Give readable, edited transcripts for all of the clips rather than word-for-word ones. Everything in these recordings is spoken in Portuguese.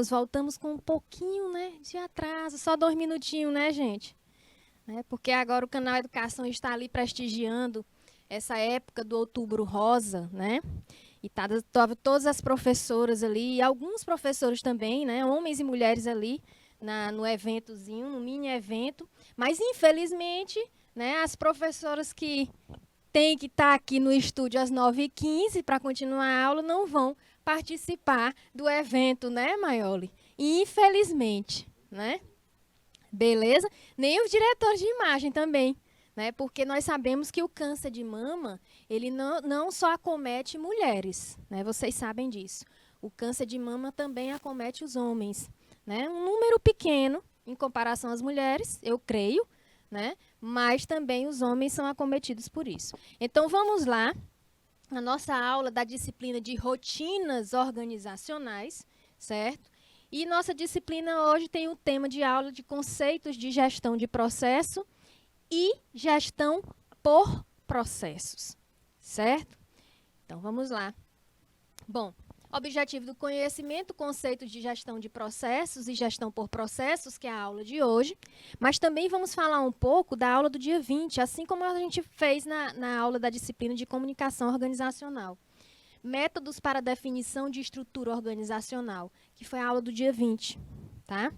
Voltamos com um pouquinho, né, de atraso, só 2 minutinhos, né, gente? Porque agora o canal Educação está ali prestigiando essa época do Outubro Rosa, né? E tava todas as professoras ali, e alguns professores também, né, homens e mulheres ali no eventozinho, no mini evento, mas infelizmente, né, as professoras que têm que estar aqui no estúdio às 9h15 para continuar a aula não vão participar do evento, né, Maioli? Infelizmente, né? Beleza? Nem os diretores de imagem também, né? Porque nós sabemos que o câncer de mama, ele não só acomete mulheres, né? Vocês sabem disso. O câncer de mama também acomete os homens, né? Um número pequeno em comparação às mulheres, eu creio, né? Mas também os homens são acometidos por isso. Então vamos lá, na nossa aula da disciplina de rotinas organizacionais, certo? E nossa disciplina hoje tem o tema de aula de conceitos de gestão de processo e gestão por processos, certo? Então, vamos lá. Bom, objetivo do conhecimento, conceitos de gestão de processos e gestão por processos, que é a aula de hoje, mas também vamos falar um pouco da aula do dia 20, assim como a gente fez na aula da disciplina de comunicação organizacional. Métodos para definição de estrutura organizacional, que foi a aula do dia 20, tá?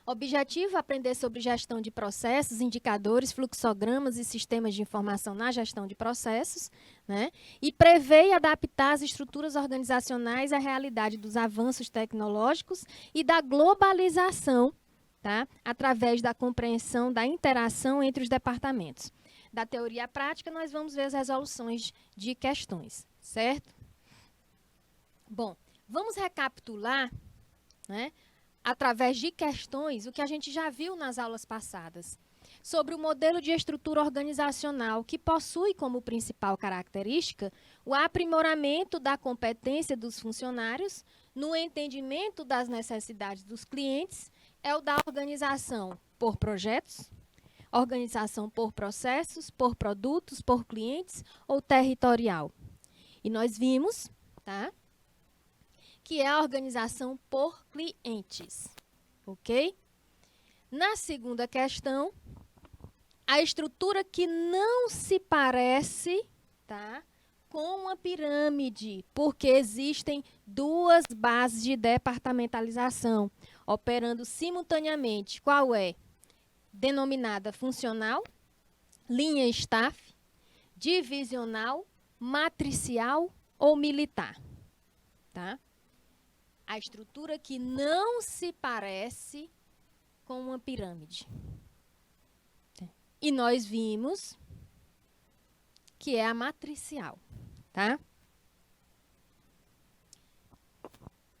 Objetivo, aprender sobre gestão de processos, indicadores, fluxogramas e sistemas de informação na gestão de processos, né? E prever e adaptar as estruturas organizacionais à realidade dos avanços tecnológicos e da globalização, tá? Através da compreensão da interação entre os departamentos. Da teoria à prática, nós vamos ver as resoluções de questões, certo? Bom, vamos recapitular, né, através de questões, o que a gente já viu nas aulas passadas, sobre o modelo de estrutura organizacional que possui como principal característica o aprimoramento da competência dos funcionários no entendimento das necessidades dos clientes, é o da organização por projetos, organização por processos, por produtos, por clientes ou territorial. E nós vimos, tá, que é a organização por clientes, ok? Na segunda questão, a estrutura que não se parece, tá, com uma pirâmide, porque existem duas bases de departamentalização operando simultaneamente. Qual é? Denominada funcional, linha staff, divisional, matricial ou militar, tá? A estrutura que não se parece com uma pirâmide. E nós vimos que é a matricial, tá?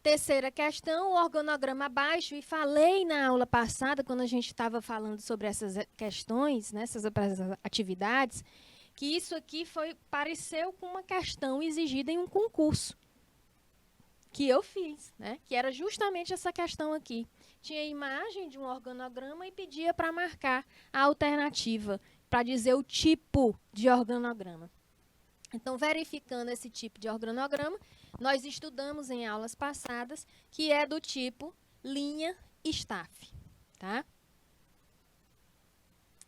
Terceira questão, o organograma abaixo, e falei na aula passada, quando a gente estava falando sobre essas questões, né, essas atividades, que isso aqui pareceu com uma questão exigida em um concurso que eu fiz, né, que era justamente essa questão aqui. Tinha a imagem de um organograma e pedia para marcar a alternativa, para dizer o tipo de organograma. Então, verificando esse tipo de organograma, nós estudamos em aulas passadas que é do tipo linha staff, tá?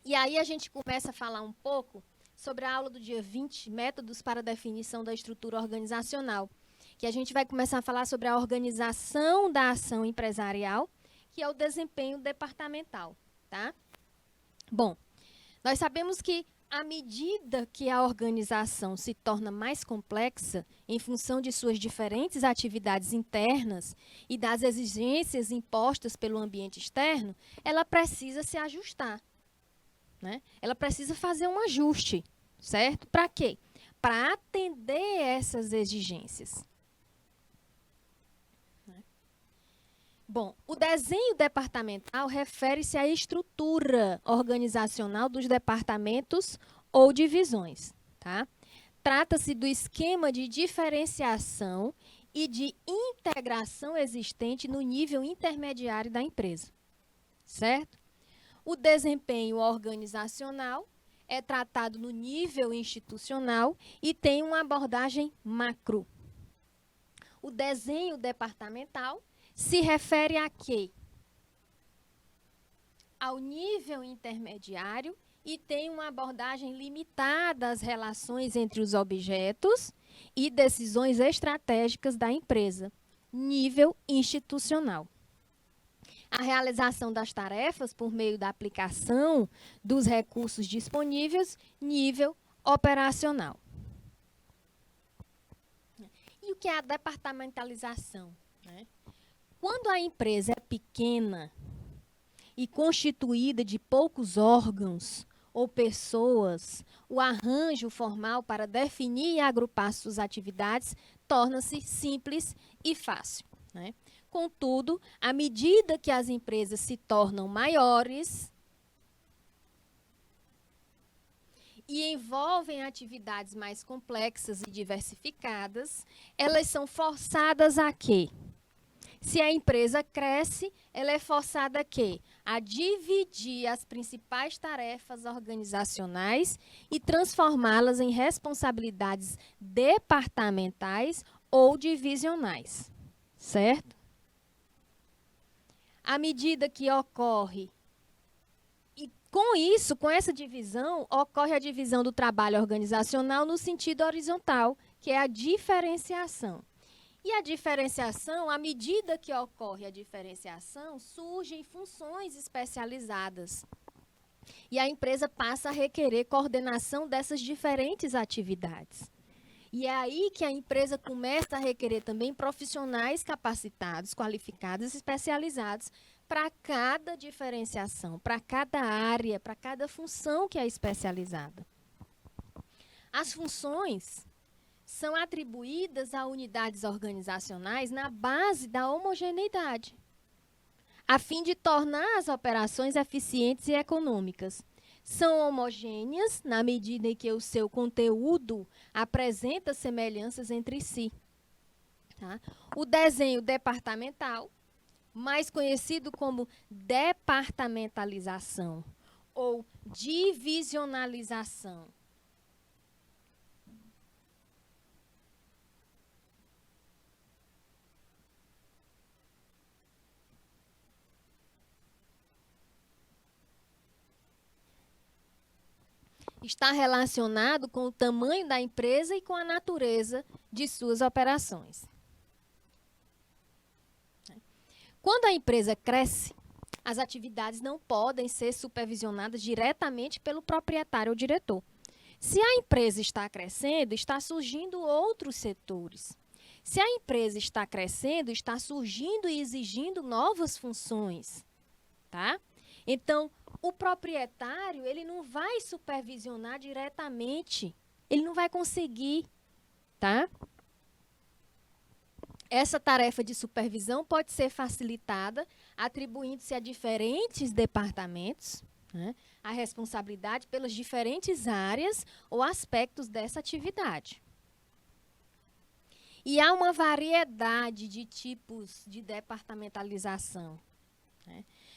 E aí a gente começa a falar um pouco sobre a aula do dia 20, métodos para definição da estrutura organizacional, que a gente vai começar a falar sobre a organização da ação empresarial, que é o desempenho departamental, tá? Bom, nós sabemos que à medida que a organização se torna mais complexa, em função de suas diferentes atividades internas e das exigências impostas pelo ambiente externo, ela precisa se ajustar, né? Ela precisa fazer um ajuste, certo? Para quê? Para atender essas exigências. Bom, o desenho departamental refere-se à estrutura organizacional dos departamentos ou divisões, tá? Trata-se do esquema de diferenciação e de integração existente no nível intermediário da empresa, certo? O desempenho organizacional é tratado no nível institucional e tem uma abordagem macro. O desenho departamental se refere a quê? Ao nível intermediário e tem uma abordagem limitada às relações entre os objetos e decisões estratégicas da empresa, nível institucional. A realização das tarefas por meio da aplicação dos recursos disponíveis, nível operacional. E o que é a departamentalização? Quando a empresa é pequena e constituída de poucos órgãos ou pessoas, o arranjo formal para definir e agrupar suas atividades torna-se simples e fácil. Contudo, à medida que as empresas se tornam maiores e envolvem atividades mais complexas e diversificadas, elas são forçadas a quê? Se a empresa cresce, ela é forçada a quê? A dividir as principais tarefas organizacionais e transformá-las em responsabilidades departamentais ou divisionais, certo? À medida que ocorre, e com isso, com essa divisão, ocorre a divisão do trabalho organizacional no sentido horizontal, que é a diferenciação. E a diferenciação, à medida que ocorre a diferenciação, surgem funções especializadas. E a empresa passa a requerer coordenação dessas diferentes atividades. E é aí que a empresa começa a requerer também profissionais capacitados, qualificados, especializados para cada diferenciação, para cada área, para cada função que é especializada. As funções são atribuídas a unidades organizacionais na base da homogeneidade, a fim de tornar as operações eficientes e econômicas. São homogêneas na medida em que o seu conteúdo apresenta semelhanças entre si. Tá? O desenho departamental, mais conhecido como departamentalização ou divisionalização, está relacionado com o tamanho da empresa e com a natureza de suas operações. Quando a empresa cresce, as atividades não podem ser supervisionadas diretamente pelo proprietário ou diretor. Se a empresa está crescendo, está surgindo outros setores. Se a empresa está crescendo, está surgindo e exigindo novas funções, tá? Então, o proprietário, ele não vai supervisionar diretamente. Ele não vai conseguir, tá? Essa tarefa de supervisão pode ser facilitada atribuindo-se a diferentes departamentos, a responsabilidade pelas diferentes áreas ou aspectos dessa atividade. E há uma variedade de tipos de departamentalização.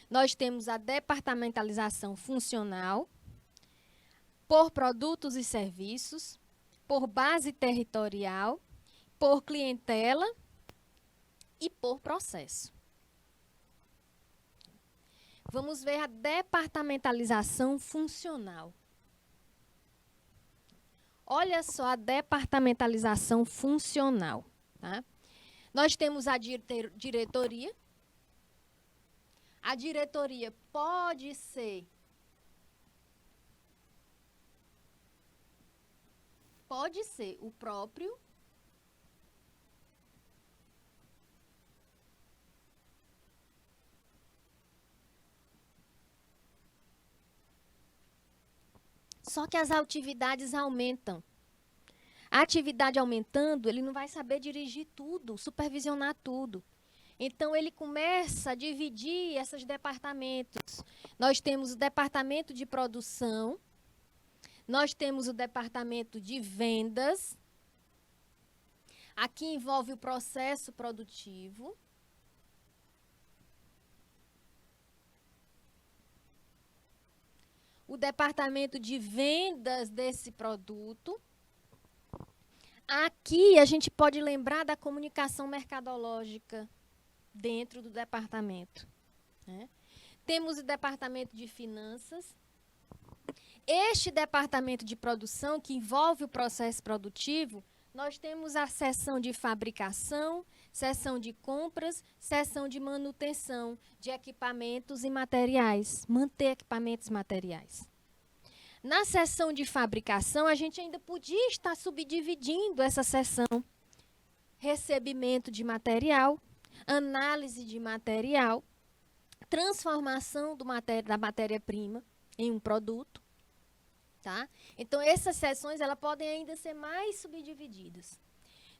Nós temos a departamentalização funcional, por produtos e serviços, por base territorial, por clientela e por processo. Vamos ver a departamentalização funcional. Olha só a departamentalização funcional. Tá? Nós temos a diretoria. A diretoria pode ser o próprio só que as atividades aumentam. A atividade aumentando, ele não vai saber dirigir tudo, supervisionar tudo. Então, ele começa a dividir esses departamentos. Nós temos o departamento de produção, nós temos o departamento de vendas. Aqui envolve o processo produtivo. O departamento de vendas desse produto. Aqui a gente pode lembrar da comunicação mercadológica dentro do departamento, né? Temos o departamento de finanças. Este departamento de produção, que envolve o processo produtivo, nós temos a seção de fabricação, seção de compras, seção de manutenção de equipamentos e materiais, manter equipamentos e materiais. Na seção de fabricação, a gente ainda podia estar subdividindo essa seção. Recebimento de material, análise de material, transformação da matéria-prima em um produto. Tá? Então, essas seções elas podem ainda ser mais subdivididas.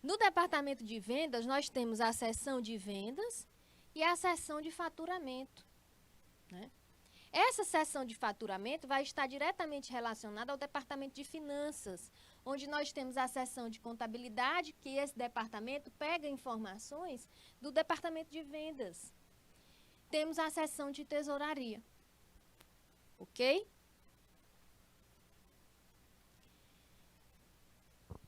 No departamento de vendas, nós temos a seção de vendas e a seção de faturamento, né? Essa seção de faturamento vai estar diretamente relacionada ao departamento de finanças, onde nós temos a seção de contabilidade, que esse departamento pega informações do departamento de vendas. Temos a seção de tesouraria. Ok?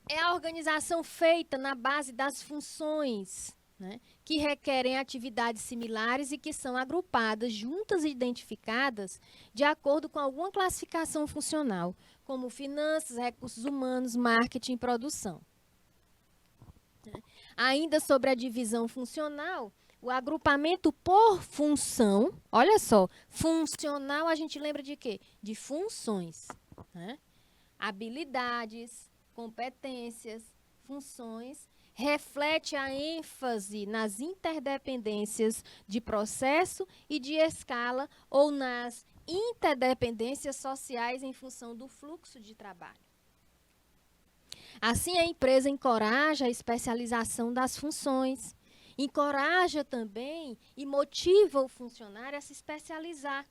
É a organização feita na base das funções, né, que requerem atividades similares e que são agrupadas, juntas e identificadas de acordo com alguma classificação funcional, como finanças, recursos humanos, marketing e produção. Ainda sobre a divisão funcional, o agrupamento por função, olha só, funcional a gente lembra de quê? De funções, né? Habilidades, competências, funções, reflete a ênfase nas interdependências de processo e de escala ou nas interdependências sociais em função do fluxo de trabalho. Assim, a empresa encoraja a especialização das funções, encoraja também e motiva o funcionário a se especializar,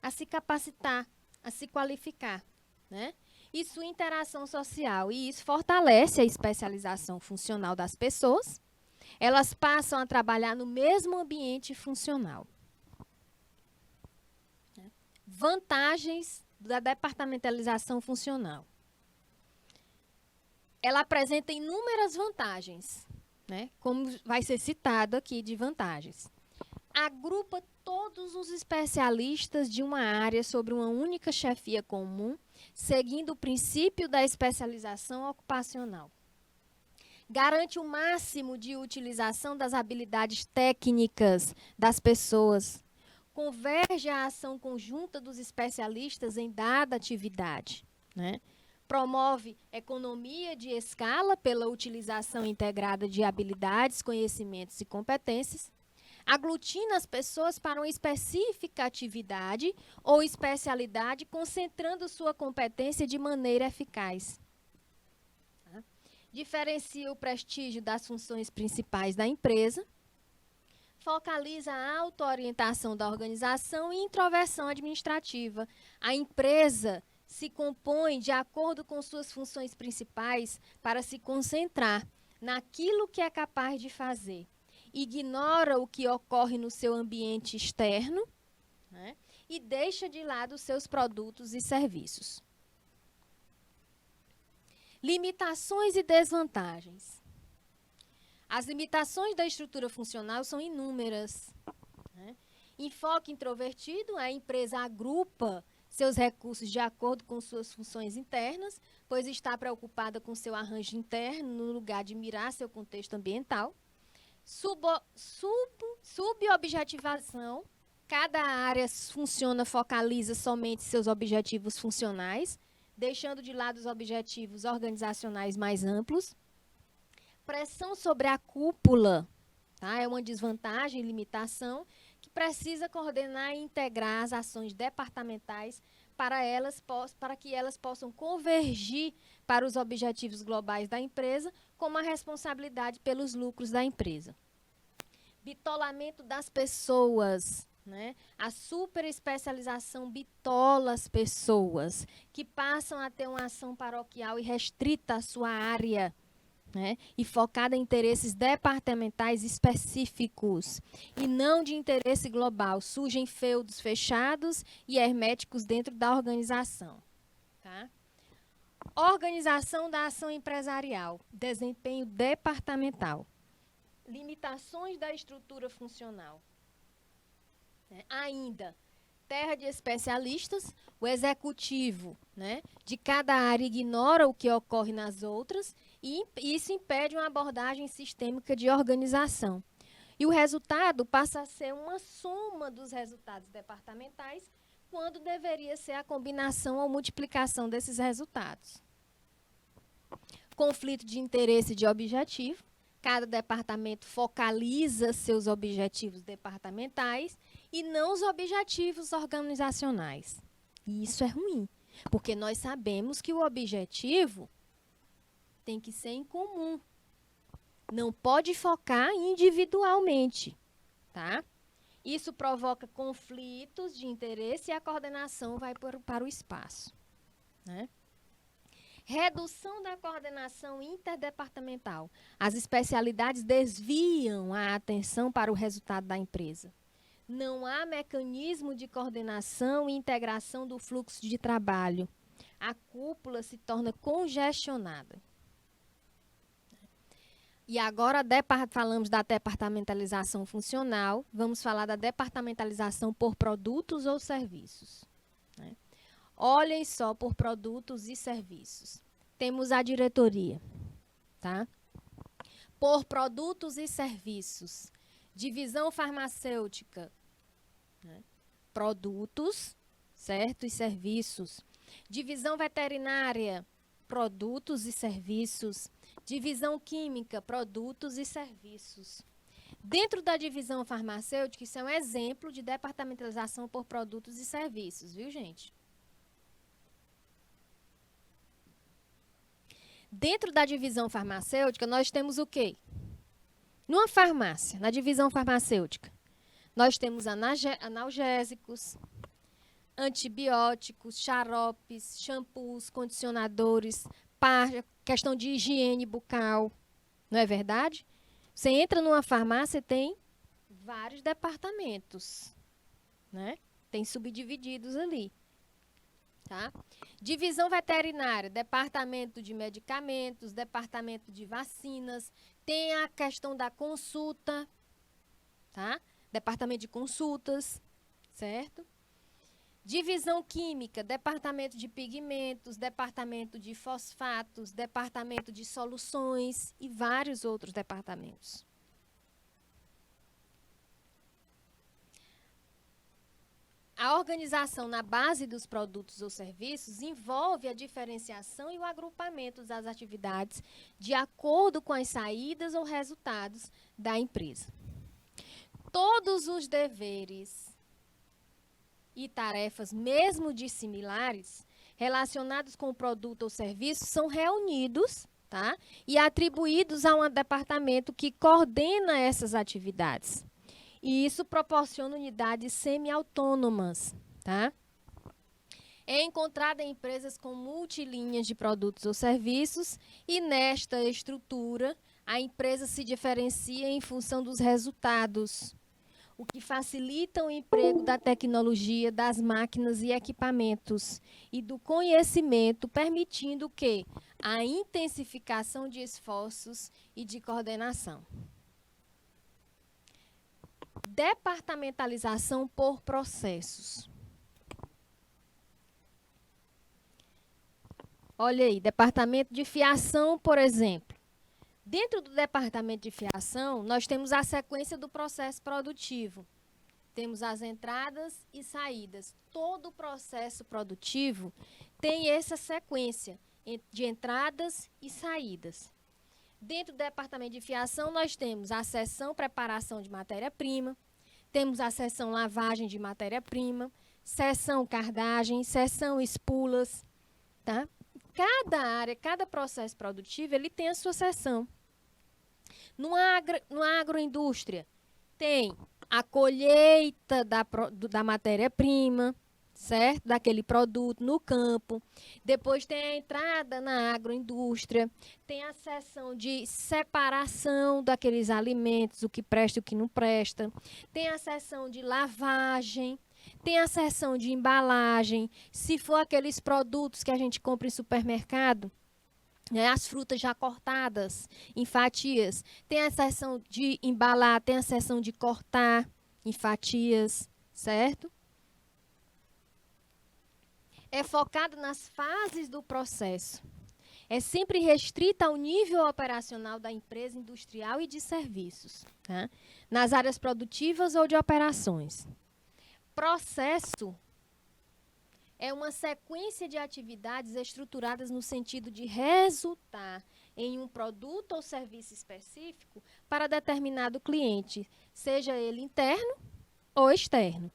a se capacitar, a se qualificar, né? E sua interação social. E isso fortalece a especialização funcional das pessoas. Elas passam a trabalhar no mesmo ambiente funcional. Vantagens da departamentalização funcional. Ela apresenta inúmeras vantagens, né? Como vai ser citado aqui de vantagens. Agrupa todos os especialistas de uma área sobre uma única chefia comum, seguindo o princípio da especialização ocupacional. Garante o máximo de utilização das habilidades técnicas das pessoas. Converge a ação conjunta dos especialistas em dada atividade, né? Promove economia de escala pela utilização integrada de habilidades, conhecimentos e competências. Aglutina as pessoas para uma específica atividade ou especialidade, concentrando sua competência de maneira eficaz. Tá? Diferencia o prestígio das funções principais da empresa. Focaliza a autoorientação da organização e introversão administrativa. A empresa se compõe de acordo com suas funções principais para se concentrar naquilo que é capaz de fazer. Ignora o que ocorre no seu ambiente externo, né, e deixa de lado os seus produtos e serviços. Limitações e desvantagens. As limitações da estrutura funcional são inúmeras, né? Enfoque introvertido, a empresa agrupa seus recursos de acordo com suas funções internas, pois está preocupada com seu arranjo interno no lugar de mirar seu contexto ambiental. Subobjetivação. Cada área focaliza somente seus objetivos funcionais, deixando de lado os objetivos organizacionais mais amplos. Pressão sobre a cúpula, tá? É uma desvantagem e limitação que precisa coordenar e integrar as ações departamentais para que elas possam convergir para os objetivos globais da empresa, como a responsabilidade pelos lucros da empresa. Bitolamento das pessoas, né? A superespecialização bitola as pessoas, que passam a ter uma ação paroquial e restrita à sua área, né? E focada em interesses departamentais específicos, e não de interesse global. Surgem feudos fechados e herméticos dentro da organização. Tá? Organização da ação empresarial, desempenho departamental, limitações da estrutura funcional. Ainda, terra de especialistas, o executivo, né, de cada área ignora o que ocorre nas outras e isso impede uma abordagem sistêmica de organização. E o resultado passa a ser uma soma dos resultados departamentais, quando deveria ser a combinação ou multiplicação desses resultados. Conflito de interesse e de objetivo. Cada departamento focaliza seus objetivos departamentais e não os objetivos organizacionais. E isso é ruim, porque nós sabemos que o objetivo tem que ser em comum. Não pode focar individualmente, tá? Isso provoca conflitos de interesse e a coordenação vai para o espaço, né? Redução da coordenação interdepartamental. As especialidades desviam a atenção para o resultado da empresa. Não há mecanismo de coordenação e integração do fluxo de trabalho. A cúpula se torna congestionada. E agora falamos da departamentalização funcional, vamos falar da departamentalização por produtos ou serviços. Né? Olhem só por produtos e serviços. Temos a diretoria, tá? Por produtos e serviços. Divisão farmacêutica, né? Produtos, certo? E serviços. Divisão veterinária, produtos e serviços. Divisão química, produtos e serviços. Dentro da divisão farmacêutica, isso é um exemplo de departamentalização por produtos e serviços, viu, gente? Dentro da divisão farmacêutica, nós temos o quê? Numa farmácia, na divisão farmacêutica, nós temos analgésicos, antibióticos, xaropes, shampoos, condicionadores, questão de higiene bucal, não é verdade? Você entra numa farmácia e tem vários departamentos, né? Tem subdivididos ali. Tá? Divisão veterinária, departamento de medicamentos, departamento de vacinas, tem a questão da consulta, tá? Departamento de consultas, certo? Divisão química, departamento de pigmentos, departamento de fosfatos, departamento de soluções e vários outros departamentos. A organização na base dos produtos ou serviços envolve a diferenciação e o agrupamento das atividades de acordo com as saídas ou resultados da empresa. Todos os deveres e tarefas, mesmo dissimilares, relacionados com o produto ou serviço, são reunidos, tá? E atribuídos a um departamento que coordena essas atividades. E isso proporciona unidades semi-autônomas, tá? É encontrada em empresas com multilinhas de produtos ou serviços e nesta estrutura a empresa se diferencia em função dos resultados, o que facilita o emprego da tecnologia, das máquinas e equipamentos e do conhecimento, permitindo que a intensificação de esforços e de coordenação. Departamentalização por processos. Olha aí, departamento de fiação, por exemplo. Dentro do departamento de fiação, nós temos a sequência do processo produtivo. Temos as entradas e saídas. Todo o processo produtivo tem essa sequência de entradas e saídas. Dentro do departamento de fiação, nós temos a seção preparação de matéria-prima, temos a seção lavagem de matéria-prima, seção cardagem, seção espulas, tá? Cada área, cada processo produtivo, ele tem a sua seção. Numa agroindústria, tem a colheita da matéria-prima, certo? Daquele produto no campo. Depois tem a entrada na agroindústria, tem a seção de separação daqueles alimentos, o que presta e o que não presta. Tem a seção de lavagem. Tem a seção de embalagem, se for aqueles produtos que a gente compra em supermercado, né, as frutas já cortadas em fatias. Tem a seção de embalar, tem a seção de cortar em fatias, certo? É focado nas fases do processo. É sempre restrita ao nível operacional da empresa industrial e de serviços, tá? Nas áreas produtivas ou de operações. Processo é uma sequência de atividades estruturadas no sentido de resultar em um produto ou serviço específico para determinado cliente, seja ele interno ou externo.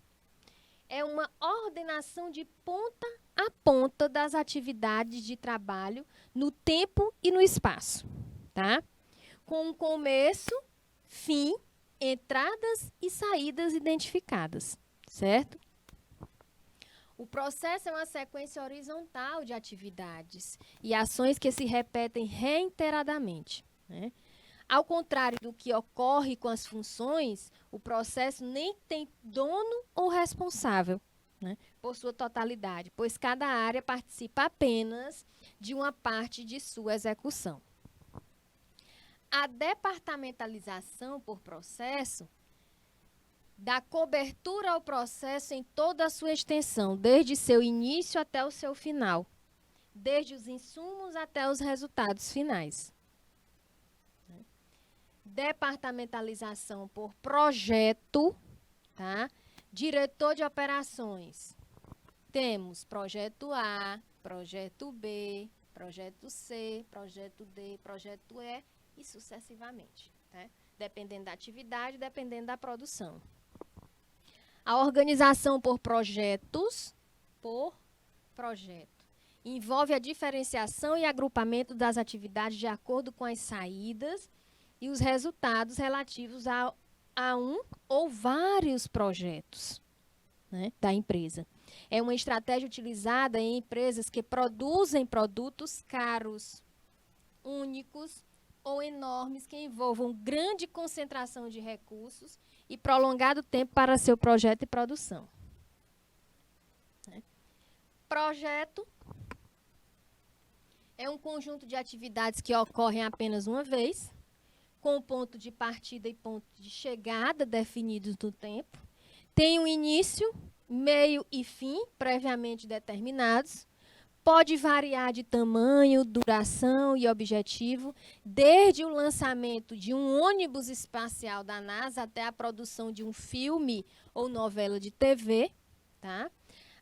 É uma ordenação de ponta a ponta das atividades de trabalho no tempo e no espaço, tá? Com um começo, fim, entradas e saídas identificadas, certo? O processo é uma sequência horizontal de atividades e ações que se repetem reiteradamente, né? Ao contrário do que ocorre com as funções, o processo nem tem dono ou responsável, né, por sua totalidade, pois cada área participa apenas de uma parte de sua execução. A departamentalização por processo dá cobertura ao processo em toda a sua extensão, desde seu início até o seu final, desde os insumos até os resultados finais. Departamentalização por projeto, tá? Diretor de operações. Temos projeto A, projeto B, projeto C, projeto D, projeto E e sucessivamente, tá? Dependendo da atividade, dependendo da produção. A organização por projetos, por projeto, envolve a diferenciação e agrupamento das atividades de acordo com as saídas e os resultados relativos a um ou vários projetos, né, da empresa. É uma estratégia utilizada em empresas que produzem produtos caros, únicos ou enormes que envolvam grande concentração de recursos e prolongado tempo para seu projeto e produção. Projeto é um conjunto de atividades que ocorrem apenas uma vez, com ponto de partida e ponto de chegada definidos no tempo. Tem um início, meio e fim previamente determinados. Pode variar de tamanho, duração e objetivo, desde o lançamento de um ônibus espacial da NASA até a produção de um filme ou novela de TV, tá?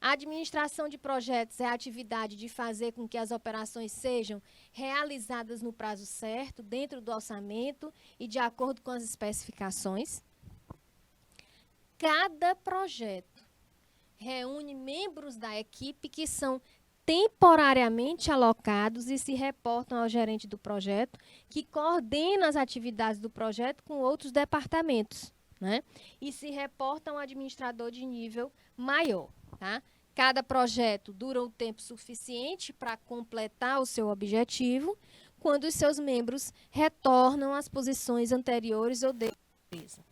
A administração de projetos é a atividade de fazer com que as operações sejam realizadas no prazo certo, dentro do orçamento e de acordo com as especificações. Cada projeto reúne membros da equipe que são temporariamente alocados e se reportam ao gerente do projeto, que coordena as atividades do projeto com outros departamentos, né? E se reportam ao administrador de nível maior. Tá? Cada projeto dura um tempo suficiente para completar o seu objetivo, quando os seus membros retornam às posições anteriores ou da empresa.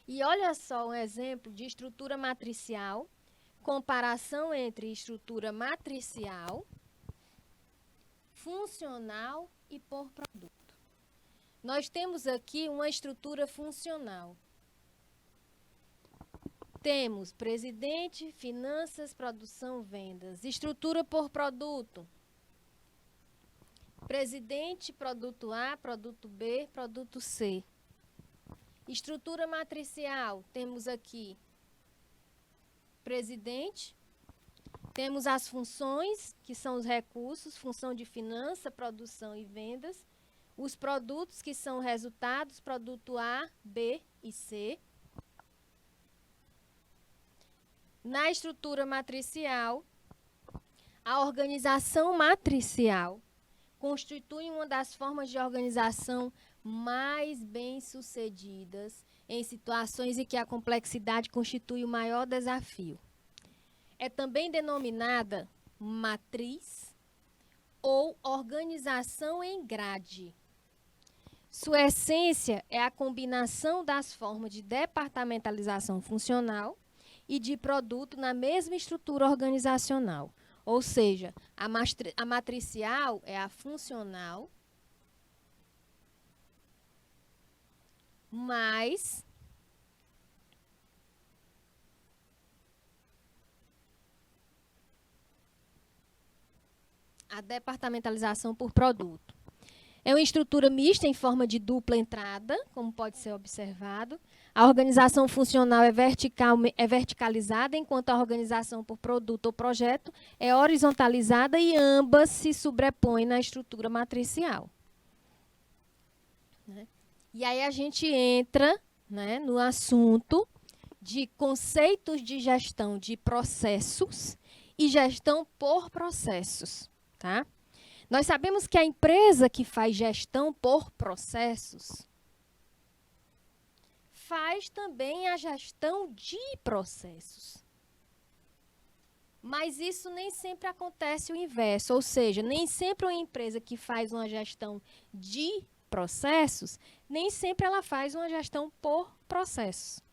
E olha só um exemplo de estrutura matricial, comparação entre estrutura matricial, funcional e por produto. Nós temos aqui uma estrutura funcional. Temos presidente, finanças, produção, vendas. Estrutura por produto. Presidente, produto A, produto B, produto C. Estrutura matricial. Temos aqui presidente. Temos as funções, que são os recursos, função de finança, produção e vendas. Os produtos, que são resultados, produto A, B e C. Na estrutura matricial, a organização matricial constitui uma das formas de organização mais bem-sucedidas em situações em que a complexidade constitui o maior desafio. É também denominada matriz ou organização em grade. Sua essência é a combinação das formas de departamentalização funcional e de produto na mesma estrutura organizacional. Ou seja, a matricial é a funcional, mais a departamentalização por produto. É uma estrutura mista em forma de dupla entrada, como pode ser observado. A organização funcional é verticalizada, enquanto a organização por produto ou projeto é horizontalizada e ambas se sobrepõem na estrutura matricial. Né? E aí a gente entra, né, no assunto de conceitos de gestão de processos e gestão por processos. Tá? Nós sabemos que a empresa que faz gestão por processos faz também a gestão de processos. Mas isso nem sempre acontece o inverso, ou seja, nem sempre uma empresa que faz uma gestão de processos, nem sempre ela faz uma gestão por processos.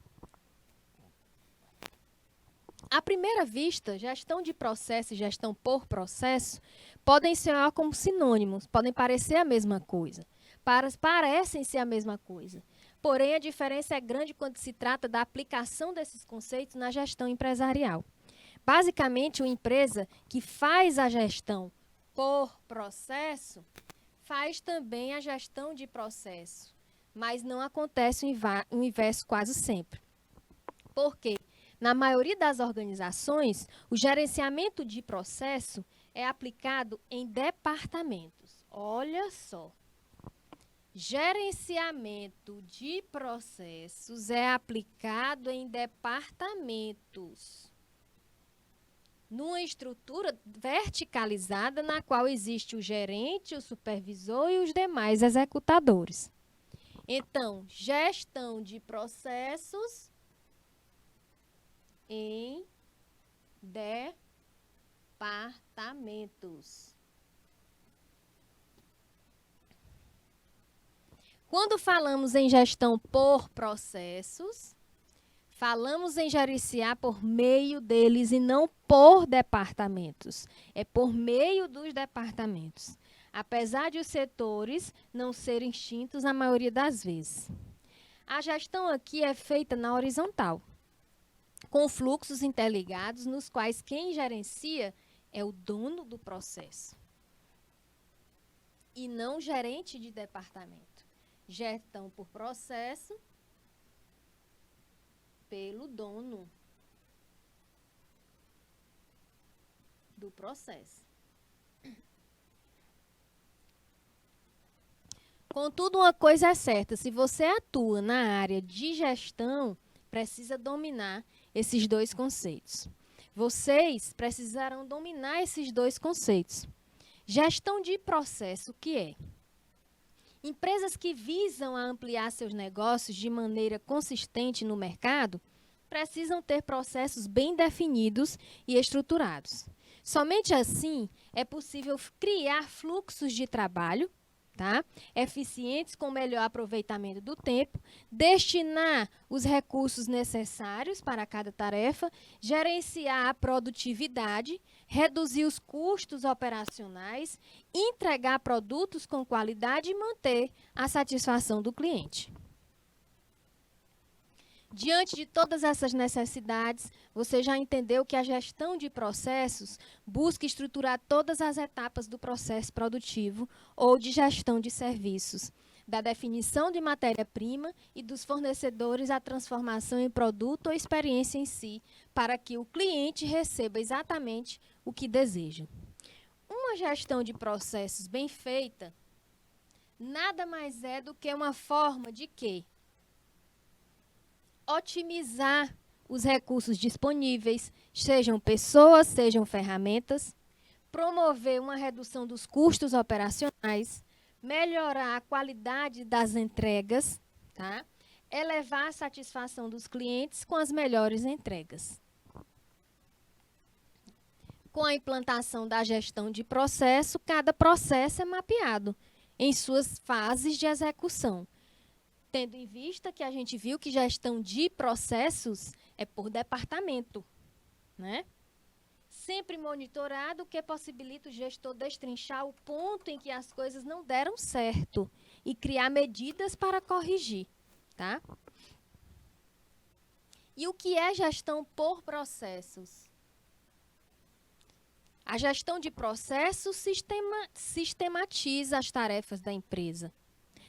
À primeira vista, gestão de processo e gestão por processo podem ser como sinônimos, podem parecer a mesma coisa. Parecem ser a mesma coisa. Porém, a diferença é grande quando se trata da aplicação desses conceitos na gestão empresarial. Basicamente, uma empresa que faz a gestão por processo, faz também a gestão de processo. Mas não acontece o inverso quase sempre. Por quê? Na maioria das organizações, o gerenciamento de processo é aplicado em departamentos. Olha só. Gerenciamento de processos é aplicado em departamentos. Numa estrutura verticalizada na qual existe o gerente, o supervisor e os demais executadores. Então, gestão de processos em departamentos. Quando falamos em gestão por processos, falamos em gerenciar por meio deles e não por departamentos. É por meio dos departamentos. Apesar de os setores não serem extintos na maioria das vezes. A gestão aqui é feita na horizontal, com fluxos interligados nos quais quem gerencia é o dono do processo e não gerente de departamento. Gestão por processo pelo dono do processo. Contudo, uma coisa é certa, se você atua na área de gestão, precisa dominar esses dois conceitos. Vocês precisarão dominar esses dois conceitos. Gestão de processo, o que é? Empresas que visam a ampliar seus negócios de maneira consistente no mercado precisam ter processos bem definidos e estruturados. Somente assim é possível criar fluxos de trabalho, tá? Eficientes com melhor aproveitamento do tempo, destinar os recursos necessários para cada tarefa, gerenciar a produtividade, reduzir os custos operacionais, entregar produtos com qualidade e manter a satisfação do cliente. Diante de todas essas necessidades, você já entendeu que a gestão de processos busca estruturar todas as etapas do processo produtivo ou de gestão de serviços, da definição de matéria-prima e dos fornecedores à transformação em produto ou experiência em si, para que o cliente receba exatamente o que deseja. Uma gestão de processos bem feita nada mais é do que uma forma de quê? Otimizar os recursos disponíveis, sejam pessoas, sejam ferramentas, promover uma redução dos custos operacionais, melhorar a qualidade das entregas, tá? Elevar a satisfação dos clientes com as melhores entregas. Com a implantação da gestão de processo, cada processo é mapeado em suas fases de execução. Tendo em vista que a gente viu que gestão de processos é por departamento, né? Sempre monitorado, o que possibilita o gestor destrinchar o ponto em que as coisas não deram certo e criar medidas para corrigir, tá? E o que é gestão por processos? A gestão de processos sistematiza as tarefas da empresa,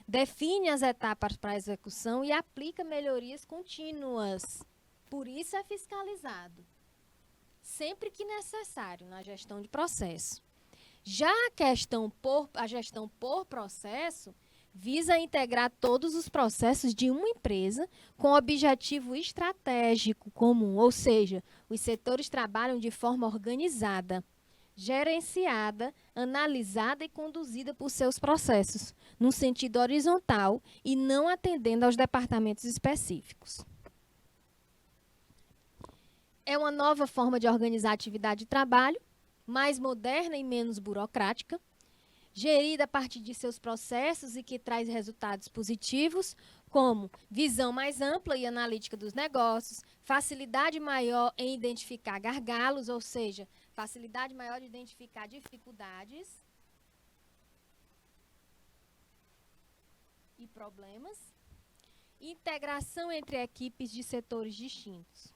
define as etapas para a execução e aplica melhorias contínuas. Por isso é fiscalizado, sempre que necessário, na gestão de processo. Já a gestão por processo visa integrar todos os processos de uma empresa com objetivo estratégico comum, ou seja, os setores trabalham de forma organizada, gerenciada, analisada e conduzida por seus processos, num sentido horizontal e não atendendo aos departamentos específicos. É uma nova forma de organizar a atividade de trabalho, mais moderna e menos burocrática, gerida a partir de seus processos e que traz resultados positivos, como visão mais ampla e analítica dos negócios, facilidade maior em identificar gargalos, ou seja, facilidade maior de identificar dificuldades e problemas, integração entre equipes de setores distintos.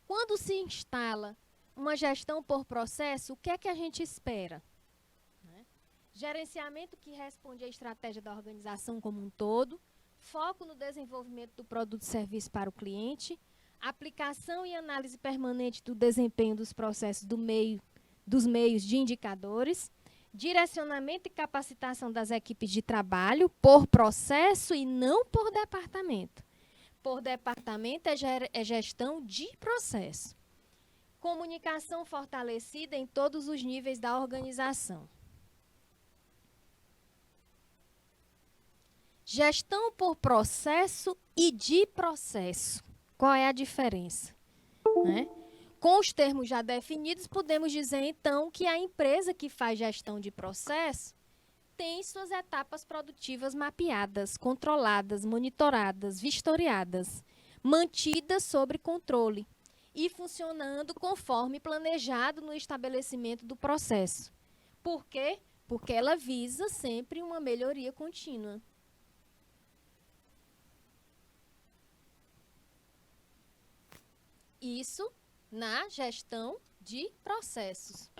Quando se instala uma gestão por processo, o que é que a gente espera? Gerenciamento que responde à estratégia da organização como um todo, foco no desenvolvimento do produto e serviço para o cliente, aplicação e análise permanente do desempenho dos processos dos meios de indicadores, direcionamento e capacitação das equipes de trabalho por processo e não por departamento. Por departamento é gestão de processo. Comunicação fortalecida em todos os níveis da organização. Gestão por processo e de processo. Qual é a diferença? Né? Com os termos já definidos, podemos dizer, então, que a empresa que faz gestão de processo tem suas etapas produtivas mapeadas, controladas, monitoradas, vistoriadas, mantidas sob controle e funcionando conforme planejado no estabelecimento do processo. Por quê? Porque ela visa sempre uma melhoria contínua. Isso na gestão de processos.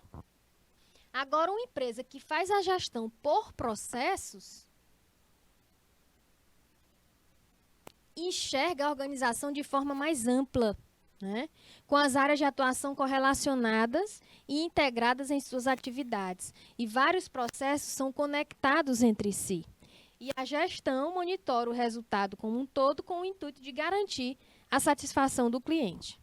Agora, uma empresa que faz a gestão por processos enxerga a organização de forma mais ampla, né? Com as áreas de atuação correlacionadas e integradas em suas atividades. E vários processos são conectados entre si. E a gestão monitora o resultado como um todo com o intuito de garantir a satisfação do cliente.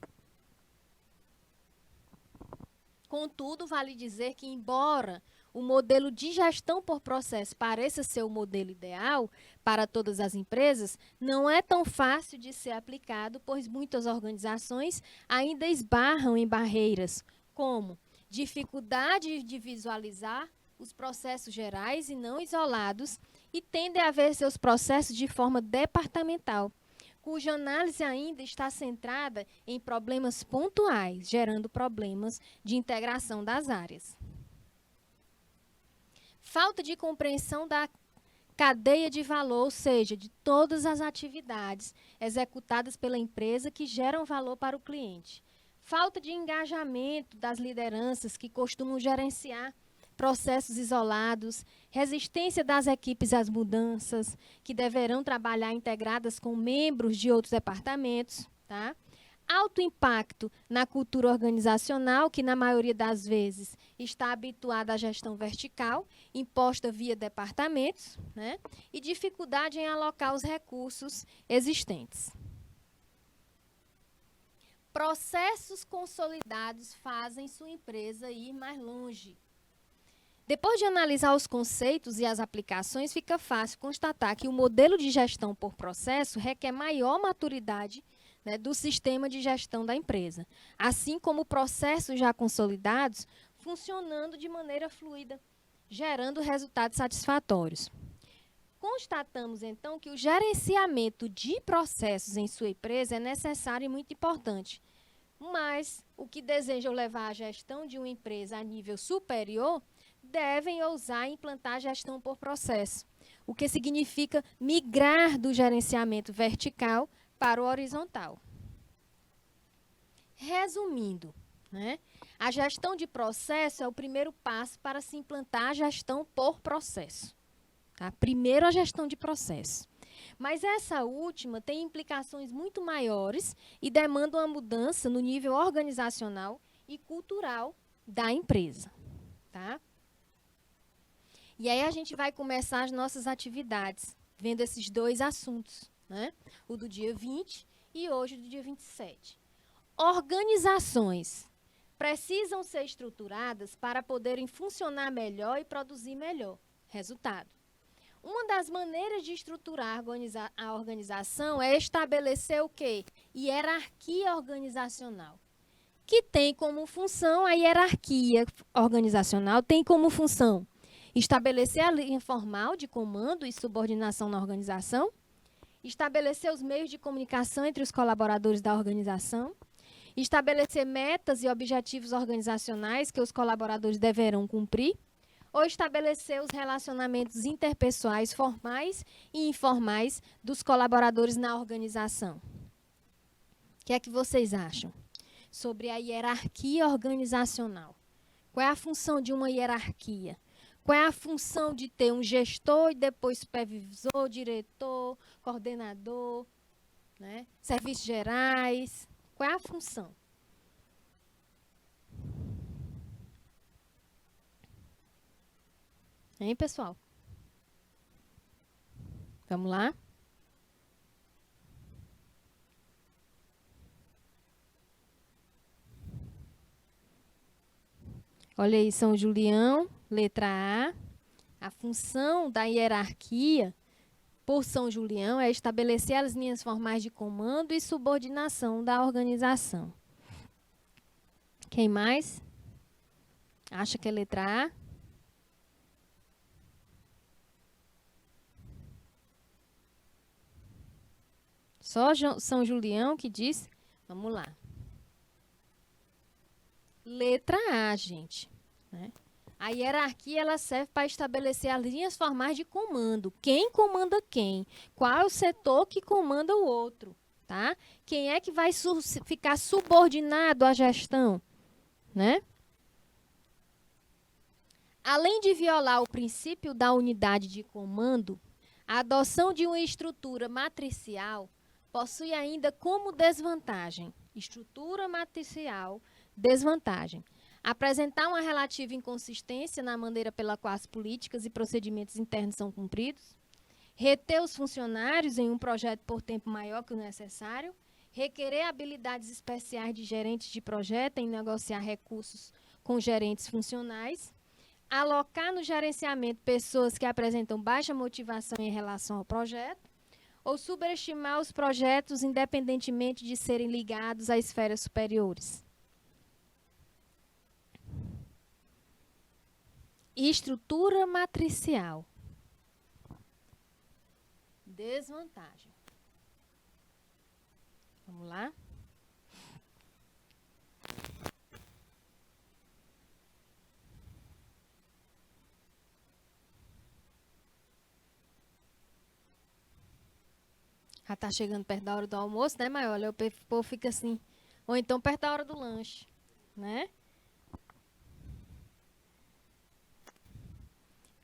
Contudo, vale dizer que, embora o modelo de gestão por processo pareça ser o modelo ideal para todas as empresas, não é tão fácil de ser aplicado, pois muitas organizações ainda esbarram em barreiras, como dificuldade de visualizar os processos gerais e não isolados, e tendem a ver seus processos de forma departamental, cuja análise ainda está centrada em problemas pontuais, gerando problemas de integração das áreas. Falta de compreensão da cadeia de valor, ou seja, de todas as atividades executadas pela empresa que geram valor para o cliente. Falta de engajamento das lideranças que costumam gerenciar processos isolados, resistência das equipes às mudanças, que deverão trabalhar integradas com membros de outros departamentos, tá? Alto impacto na cultura organizacional, que na maioria das vezes está habituada à gestão vertical, imposta via departamentos, né? E dificuldade em alocar os recursos existentes. Processos consolidados fazem sua empresa ir mais longe. Depois de analisar os conceitos e as aplicações, fica fácil constatar que o modelo de gestão por processo requer maior maturidade, né, do sistema de gestão da empresa, assim como processos já consolidados funcionando de maneira fluida, gerando resultados satisfatórios. Constatamos, então, que o gerenciamento de processos em sua empresa é necessário e muito importante. Mas o que desejam levar a gestão de uma empresa a nível superior devem ousar implantar a gestão por processo, o que significa migrar do gerenciamento vertical para o horizontal. Resumindo, né, a gestão de processo é o primeiro passo para se implantar a gestão por processo. Tá? Primeiro, a gestão de processo. Mas essa última tem implicações muito maiores e demanda uma mudança no nível organizacional e cultural da empresa. Tá? E aí a gente vai começar as nossas atividades, vendo esses dois assuntos, né? O do dia 20 e hoje do dia 27. Organizações precisam ser estruturadas para poderem funcionar melhor e produzir melhor resultado. Uma das maneiras de estruturar a organização é estabelecer o quê? Hierarquia organizacional, que tem como função, a hierarquia organizacional tem como função estabelecer a linha formal de comando e subordinação na organização, estabelecer os meios de comunicação entre os colaboradores da organização, estabelecer metas e objetivos organizacionais que os colaboradores deverão cumprir, ou estabelecer os relacionamentos interpessoais formais e informais dos colaboradores na organização. O que é que vocês acham sobre a hierarquia organizacional? Qual é a função de uma hierarquia? Qual é a função de ter um gestor e depois supervisor, diretor, coordenador, né? Serviços gerais? Qual é a função? Hein, pessoal? Vamos lá? Olha aí, São Julião, letra A. A função da hierarquia por São Julião é estabelecer as linhas formais de comando e subordinação da organização. Quem mais? Acha que é letra A? Só São Julião que diz? Vamos lá. Letra A, gente. Né? A hierarquia ela serve para estabelecer as linhas formais de comando. Quem comanda quem? Qual é o setor que comanda o outro? Tá? Quem é que vai ficar subordinado à gestão? Né? Além de violar o princípio da unidade de comando, a adoção de uma estrutura matricial possui ainda como desvantagem, estrutura matricial, desvantagem, apresentar uma relativa inconsistência na maneira pela qual as políticas e procedimentos internos são cumpridos, reter os funcionários em um projeto por tempo maior que o necessário, requerer habilidades especiais de gerentes de projeto em negociar recursos com gerentes funcionais, alocar no gerenciamento pessoas que apresentam baixa motivação em relação ao projeto, ou subestimar os projetos independentemente de serem ligados a esferas superiores. Estrutura matricial. Desvantagem. Vamos lá? Já está chegando perto da hora do almoço, né, Maiola? Olha, o povo fica assim. Ou então perto da hora do lanche, né?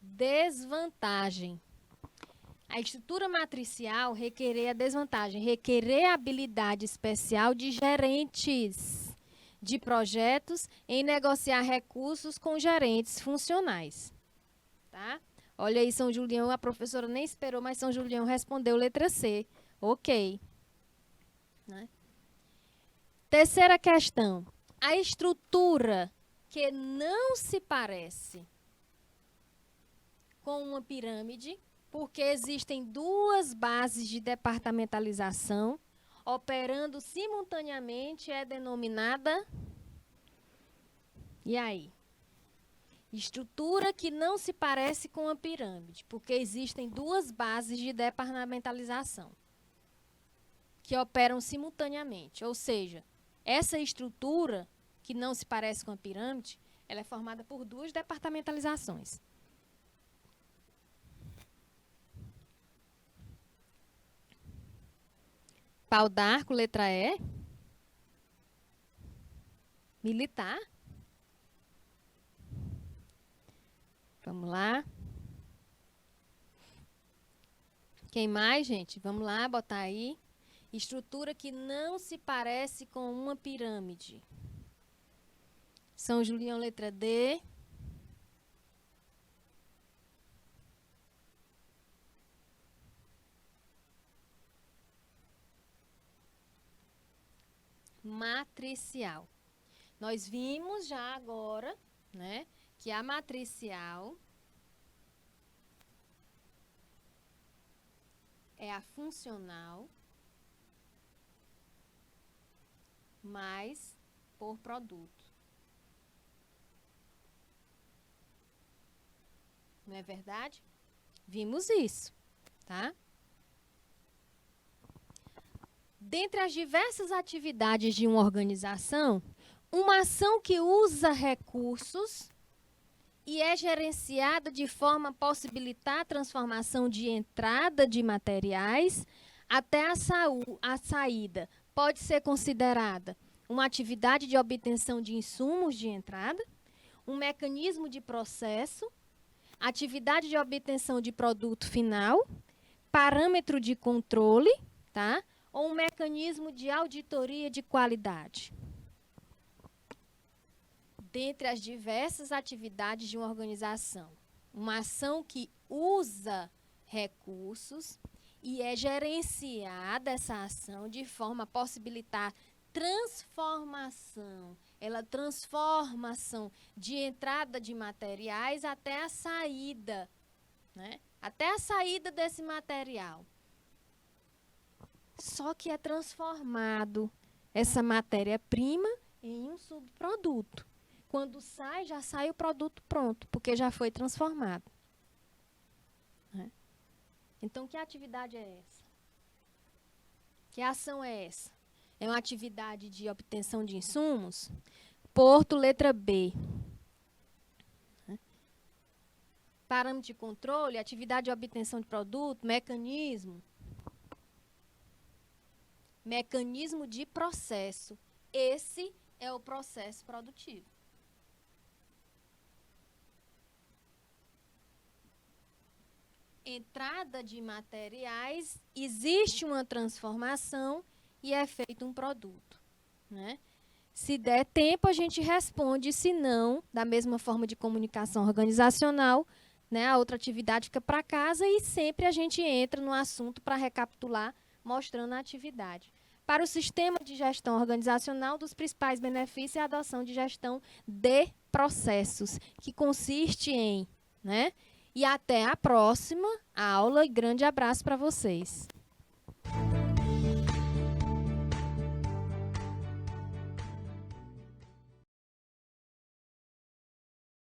Desvantagem. A estrutura matricial requerer a desvantagem, requerer habilidade especial de gerentes de projetos em negociar recursos com gerentes funcionais. Tá? Olha aí, São Julião, a professora nem esperou, mas São Julião respondeu letra C. Ok. Né? Terceira questão. A estrutura que não se parece com uma pirâmide, porque existem duas bases de departamentalização operando simultaneamente, é denominada... E aí? Estrutura que não se parece com a pirâmide, porque existem duas bases de departamentalização que operam simultaneamente. Ou seja, essa estrutura que não se parece com a pirâmide, ela é formada por duas departamentalizações. Pau d'arco, letra E. Militar. Vamos lá. Quem mais, gente? Vamos lá, botar aí. Estrutura que não se parece com uma pirâmide. São Julião, letra D. Matricial. Nós vimos já agora, né, que a matricial é a funcional mais por produto. Não é verdade? Vimos isso, tá? Dentre as diversas atividades de uma organização, uma ação que usa recursos e é gerenciada de forma a possibilitar a transformação de entrada de materiais até a saída pode ser considerada uma atividade de obtenção de insumos de entrada, um mecanismo de processo, atividade de obtenção de produto final, parâmetro de controle, tá? Ou um mecanismo de auditoria de qualidade. Dentre as diversas atividades de uma organização, uma ação que usa recursos e é gerenciada essa ação de forma a possibilitar transformação. Ela transforma a ação de entrada de materiais até a saída, né? Até a saída desse material. Só que é transformado essa matéria-prima em um subproduto. Quando sai, já sai o produto pronto, porque já foi transformado. Né? Então, que atividade é essa? Que ação é essa? É uma atividade de obtenção de insumos? Porto, letra B. Né? Parâmetro de controle, atividade de obtenção de produto, mecanismo. Mecanismo de processo. Esse é o processo produtivo. Entrada de materiais, existe uma transformação e é feito um produto. Né? Se der tempo, a gente responde, se não, da mesma forma de comunicação organizacional, né, a outra atividade fica para casa e sempre a gente entra no assunto para recapitular, mostrando a atividade. Para o sistema de gestão organizacional, dos principais benefícios é a adoção de gestão de processos, que consiste em... Né? E até a próxima aula e grande abraço para vocês.